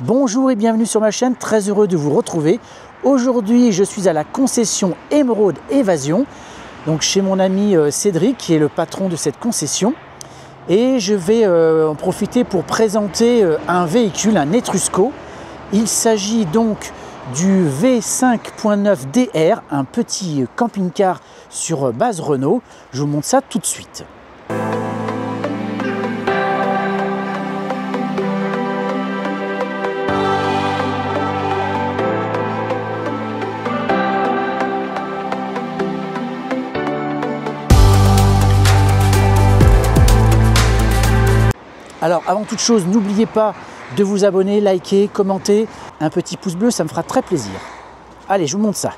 Bonjour et bienvenue sur ma chaîne, très heureux de vous retrouver. Aujourd'hui, je suis à la concession Émeraude Évasion, donc chez mon ami Cédric, qui est le patron de cette concession. Et je vais en profiter pour présenter un véhicule, un Etrusco. Il s'agit donc du V5.9 DR, un petit camping-car sur base Renault. Je vous montre ça tout de suite. Alors avant toute chose, n'oubliez pas de vous abonner, liker, commenter, un petit pouce bleu, ça me fera très plaisir. Allez, je vous montre ça.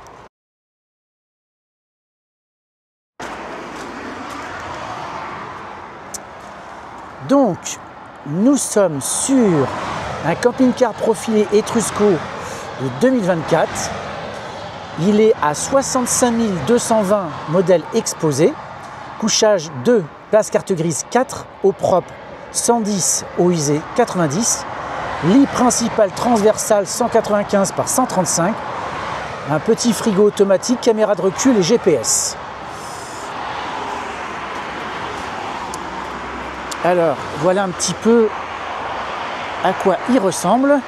Donc, nous sommes sur un camping-car profilé Etrusco de 2024. Il est à 65 220 modèle exposé, couchage 2, place carte grise 4, eau propre 110, eau usée 90, lit principal transversal 195 par 135, un petit frigo automatique, caméra de recul et GPS. Alors, voilà un petit peu à quoi il ressemble.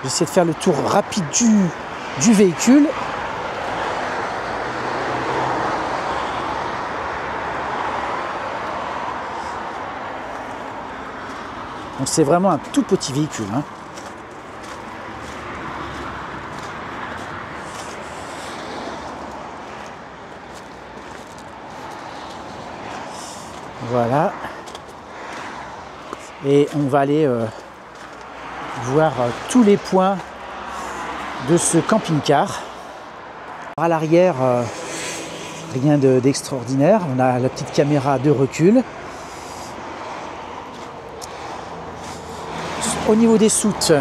J'essaie de faire le tour rapide du véhicule. Donc c'est vraiment un tout petit véhicule, hein. Voilà. Et on va aller voir tous les points de ce camping-car. À l'arrière, rien d'extraordinaire. On a la petite caméra de recul. Au niveau des soutes,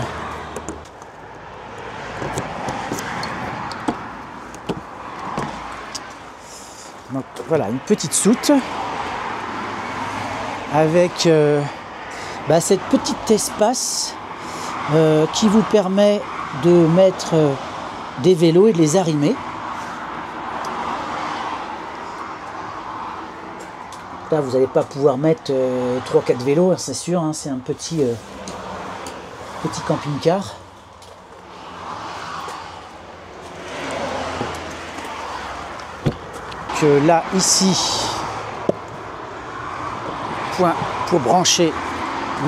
donc voilà une petite soute avec cette petite espace qui vous permet de mettre des vélos et de les arrimer. Là vous n'allez pas pouvoir mettre 3-4 vélos, c'est sûr, hein, c'est un petit camping-car. Que là, ici, point pour brancher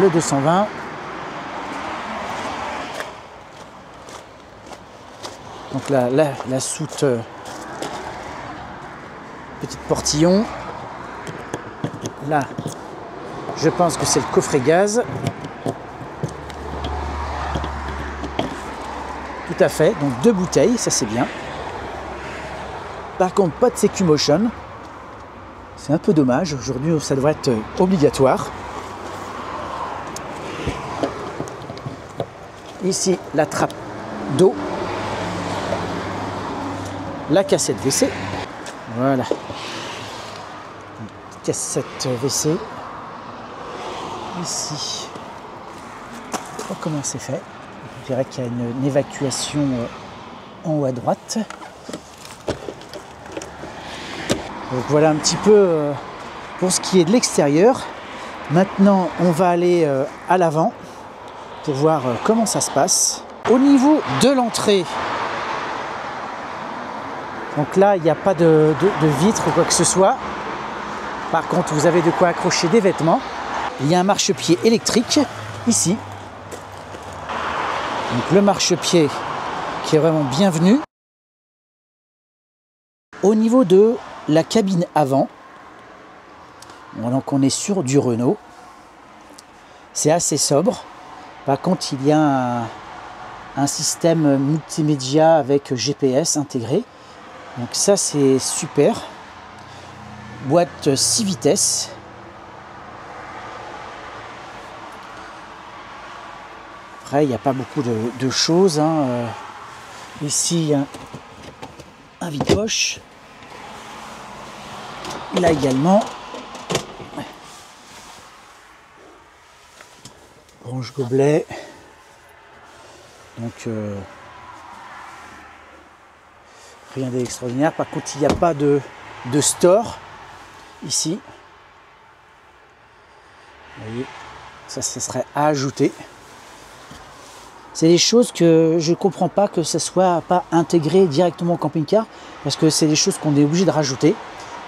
le 220. Donc là, la soute, petite portillon. Là, je pense que c'est le coffret gaz. Tout à fait, donc 2 bouteilles, ça c'est bien. Par contre, pas de Sécu-Motion. C'est un peu dommage, aujourd'hui ça devrait être obligatoire. Ici, la trappe d'eau. La cassette WC. Voilà. Cassette WC. Ici. Je sais pas comment c'est fait. Je dirais qu'il y a une évacuation en haut à droite. Donc voilà un petit peu pour ce qui est de l'extérieur. Maintenant, on va aller à l'avant pour voir comment ça se passe. Au niveau de l'entrée, donc là, il n'y a pas de vitre ou quoi que ce soit. Par contre, vous avez de quoi accrocher des vêtements. Il y a un marchepied électrique ici. Donc le marchepied qui est vraiment bienvenu. Au niveau de la cabine avant, donc on est sur du Renault. C'est assez sobre. Par contre, il y a un système multimédia avec GPS intégré. Donc ça, c'est super. Boîte 6 vitesses. Après, il n'y a pas beaucoup de choses, hein. Ici, il y a un vide-poche. Là également. Branche gobelet. Donc rien d'extraordinaire. Par contre, il n'y a pas de store ici. Vous voyez, ça serait à ajouter. C'est des choses que je ne comprends pas que ça soit pas intégré directement au camping-car, parce que c'est des choses qu'on est obligé de rajouter.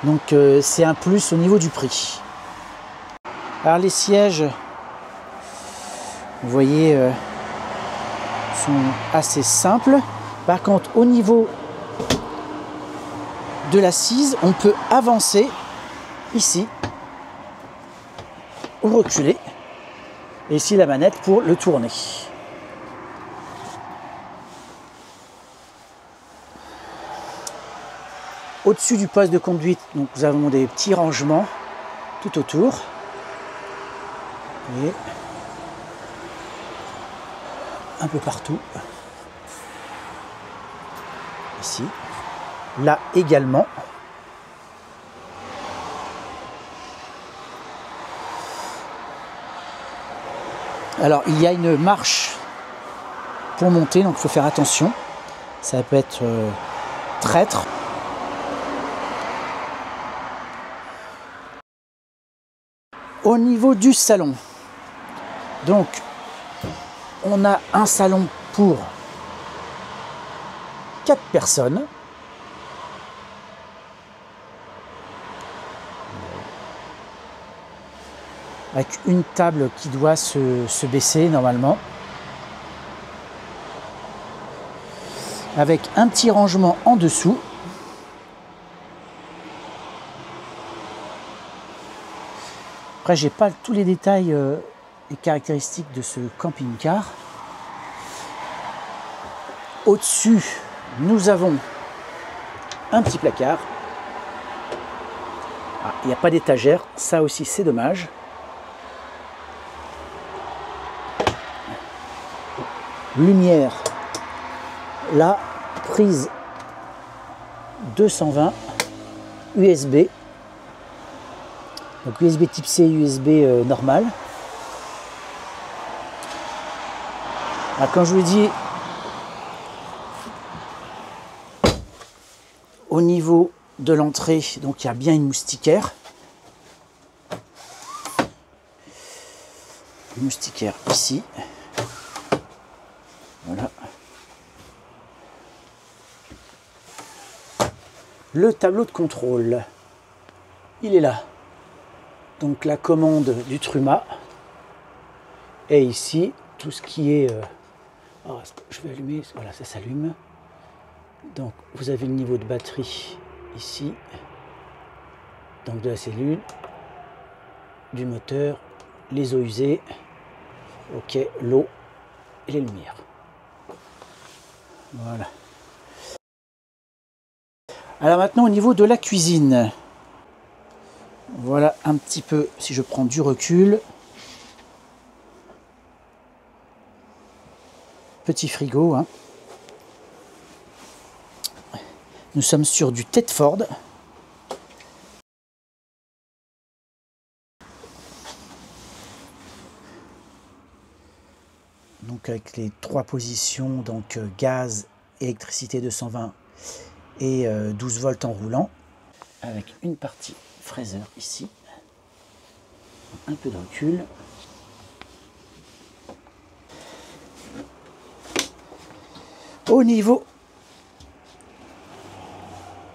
Donc c'est un plus au niveau du prix. Alors les sièges, vous voyez, sont assez simples. Par contre, au niveau de l'assise, on peut avancer ici ou reculer. Et ici la manette pour le tourner. Au-dessus du poste de conduite, donc nous avons des petits rangements tout autour. Et un peu partout. Ici. Là également. Alors il y a une marche pour monter, donc il faut faire attention. Ça peut être traître. Au niveau du salon, donc on a un salon pour 4 personnes. Avec une table qui doit se baisser normalement. Avec un petit rangement en dessous. Après, j'ai pas tous les détails et caractéristiques de ce camping-car. Au-dessus, nous avons un petit placard. Ah, il n'y a pas d'étagère, ça aussi c'est dommage. Lumière, là, prise 220, USB. Donc USB type C, USB normal. Alors, comme je vous l'ai dit, au niveau de l'entrée, donc il y a bien une moustiquaire. Une moustiquaire ici. Voilà. Le tableau de contrôle, il est là. Donc la commande du Truma. Et ici, tout ce qui est... oh, je vais allumer, voilà, ça s'allume. Donc vous avez le niveau de batterie ici. Donc de la cellule, du moteur, les eaux usées, ok, l'eau et les lumières. Voilà. Alors maintenant au niveau de la cuisine. Voilà un petit peu, si je prends du recul. Petit frigo. Hein. Nous sommes sur du Tedford. Donc avec les 3 positions, donc gaz, électricité 220 et 12 volts en roulant. Avec une partie fraiseur ici. Un peu de recul. Au niveau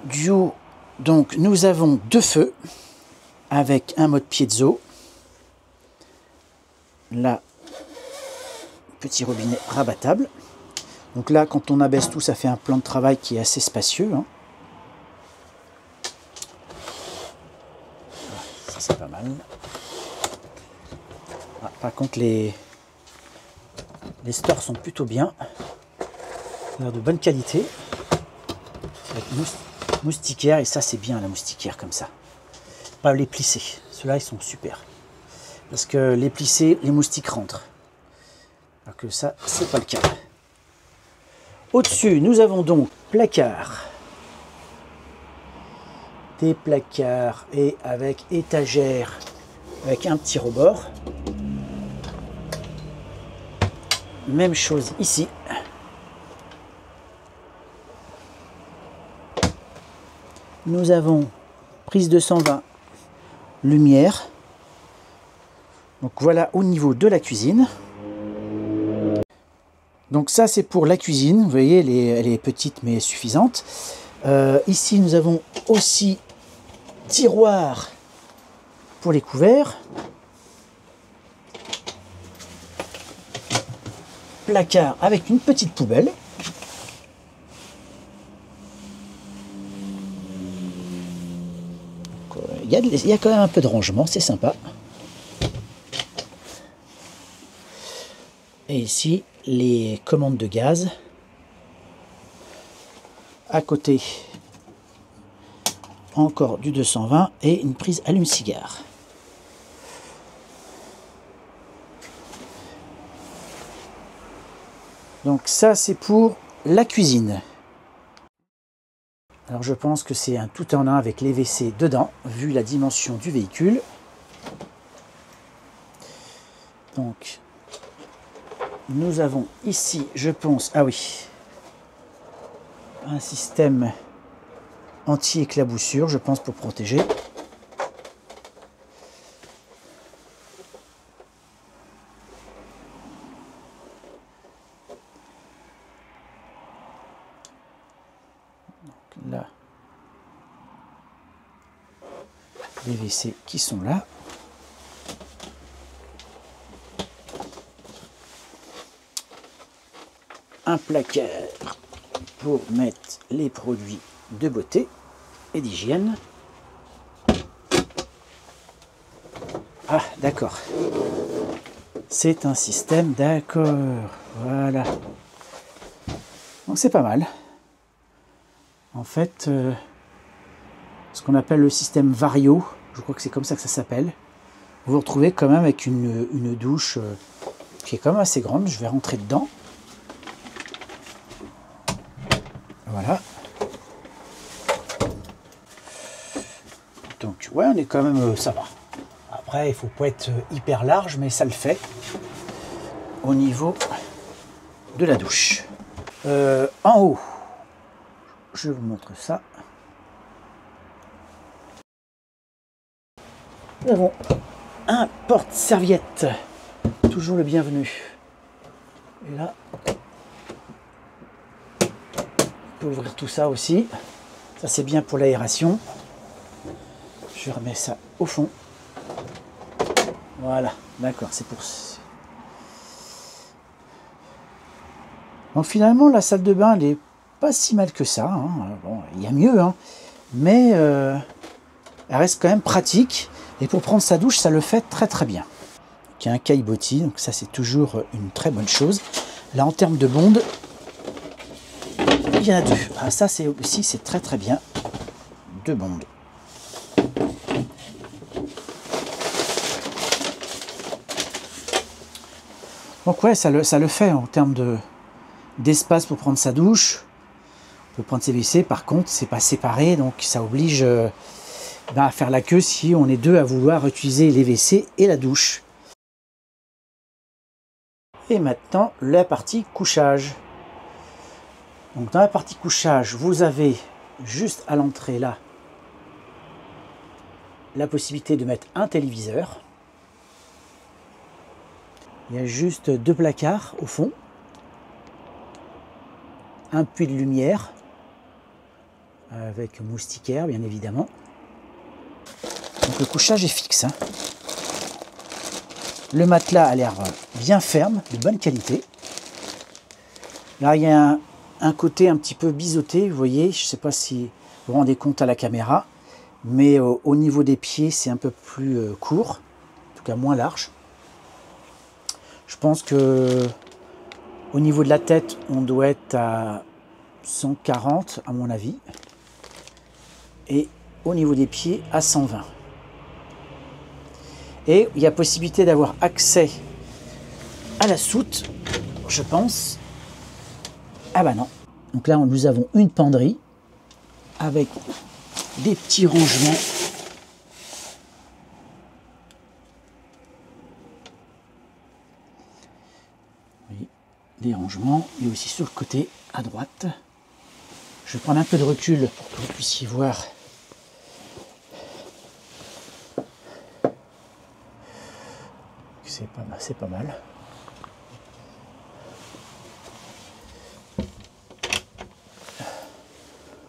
du haut, donc nous avons 2 feux avec un mode piezo. Là, petit robinet rabattable. Donc là, quand on abaisse tout, ça fait un plan de travail qui est assez spacieux. Hein. Ça, c'est pas mal. Ah, par contre, les stores sont plutôt bien. De bonne qualité. Avec moustiquaire, et ça, c'est bien, la moustiquaire, comme ça. Pas les plissés. Ceux-là, ils sont super. Parce que les plissés, les moustiques rentrent. Alors que ça, c'est pas le cas. Au-dessus, nous avons donc placard. Des placards et avec étagère, avec un petit rebord. Même chose ici. Nous avons prise 220, lumière. Donc voilà au niveau de la cuisine. Donc ça c'est pour la cuisine, vous voyez elle est petite mais suffisante. Ici nous avons aussi tiroir pour les couverts. Placard avec une petite poubelle. Il y a quand même un peu de rangement, c'est sympa. Et ici, les commandes de gaz. À côté, encore du 220 et une prise allume-cigare. Donc ça, c'est pour la cuisine. Alors je pense que c'est un tout en un avec les WC dedans, vu la dimension du véhicule. Donc, nous avons ici, je pense, ah oui, un système anti-éclaboussure, je pense, pour protéger. Donc là, les WC qui sont là. Un placard pour mettre les produits de beauté et d'hygiène. Ah, d'accord. C'est un système, d'accord. Voilà. Donc c'est pas mal. En fait, ce qu'on appelle le système Vario, je crois que c'est comme ça que ça s'appelle. Vous vous retrouvez quand même avec une douche qui est quand même assez grande. Je vais rentrer dedans. Voilà. Donc ouais, on est quand même, ça va. Après, il faut pas être hyper large, mais ça le fait au niveau de la douche. En haut, je vous montre ça. Nous avons un porte-serviette, toujours le bienvenu. Et là, on peut ouvrir tout ça aussi. Ça c'est bien pour l'aération. Je remets ça au fond. Voilà, d'accord, c'est pour ça. Donc finalement, la salle de bain, elle n'est pas si mal que ça. Hein. Bon, il y a mieux, hein. Mais elle reste quand même pratique. Et pour prendre sa douche, ça le fait très très bien. Il y a un caillebotis, donc ça c'est toujours une très bonne chose. Là, en termes de bonde, il y en a deux. Ah, ça c'est aussi, c'est très très bien. Deux bondes. Donc ouais, ça le fait en termes d'espace pour prendre sa douche. On peut prendre ses WC, par contre, c'est pas séparé, donc ça oblige à faire la queue si on est deux à vouloir utiliser les WC et la douche. Et maintenant, la partie couchage. Donc dans la partie couchage, vous avez juste à l'entrée là la possibilité de mettre un téléviseur. Il y a juste deux placards au fond, un puits de lumière avec moustiquaire bien évidemment. Donc le couchage est fixe. Hein. Le matelas a l'air bien ferme, de bonne qualité. Là il y a un côté un petit peu biseauté, vous voyez, je ne sais pas si vous vous rendez compte à la caméra, mais au niveau des pieds c'est un peu plus court, en tout cas moins large. Je pense que au niveau de la tête, on doit être à 140 à mon avis. Et au niveau des pieds, à 120. Et il y a possibilité d'avoir accès à la soute, je pense. Ah bah non. Donc là, nous avons une penderie avec des petits rangements. des rangements et aussi sur le côté à droite. Je vais prendre un peu de recul pour que vous puissiez voir. C'est pas mal.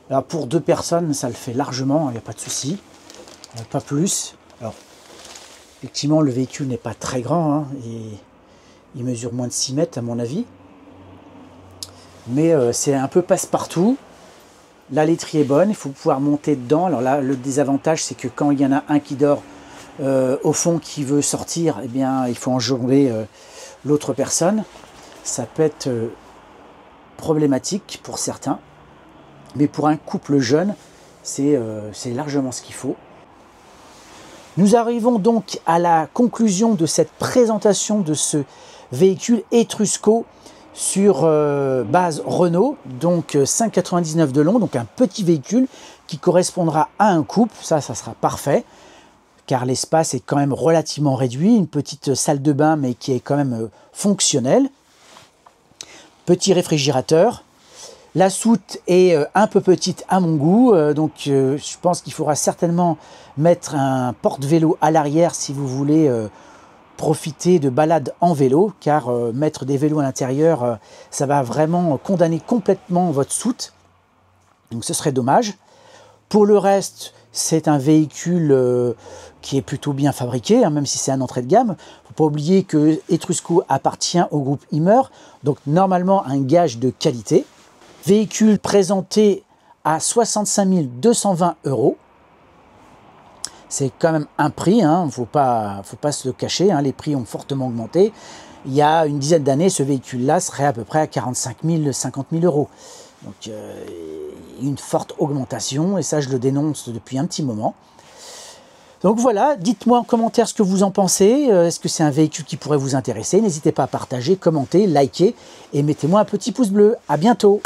Alors pour 2 personnes, ça le fait largement, il n'y a pas de souci, pas plus. Alors effectivement, le véhicule n'est pas très grand, hein, et il mesure moins de 6 mètres à mon avis. Mais c'est un peu passe-partout. La laiterie est bonne, il faut pouvoir monter dedans. Alors là, le désavantage, c'est que quand il y en a un qui dort au fond qui veut sortir, eh bien, il faut enjamber l'autre personne. Ça peut être problématique pour certains. Mais pour un couple jeune, c'est largement ce qu'il faut. Nous arrivons donc à la conclusion de cette présentation de ce véhicule Etrusco sur base Renault, donc 5,99 de long, donc un petit véhicule qui correspondra à un couple, ça sera parfait, car l'espace est quand même relativement réduit, une petite salle de bain mais qui est quand même fonctionnelle, petit réfrigérateur. La soute est un peu petite à mon goût, donc je pense qu'il faudra certainement mettre un porte-vélo à l'arrière si vous voulez profiter de balades en vélo, car mettre des vélos à l'intérieur, ça va vraiment condamner complètement votre soute, donc ce serait dommage. Pour le reste, c'est un véhicule qui est plutôt bien fabriqué, hein, même si c'est un entrée de gamme. Il ne faut pas oublier que Etrusco appartient au groupe Himmer, donc normalement un gage de qualité. Véhicule présenté à 65 220 €. C'est quand même un prix, hein, faut pas se le cacher, hein, les prix ont fortement augmenté. Il y a une dizaine d'années, ce véhicule-là serait à peu près à 45 000, 50 000 €. Donc une forte augmentation, et ça je le dénonce depuis un petit moment. Donc voilà, dites-moi en commentaire ce que vous en pensez. Est-ce que c'est un véhicule qui pourrait vous intéresser? N'hésitez pas à partager, commenter, liker et mettez-moi un petit pouce bleu. À bientôt!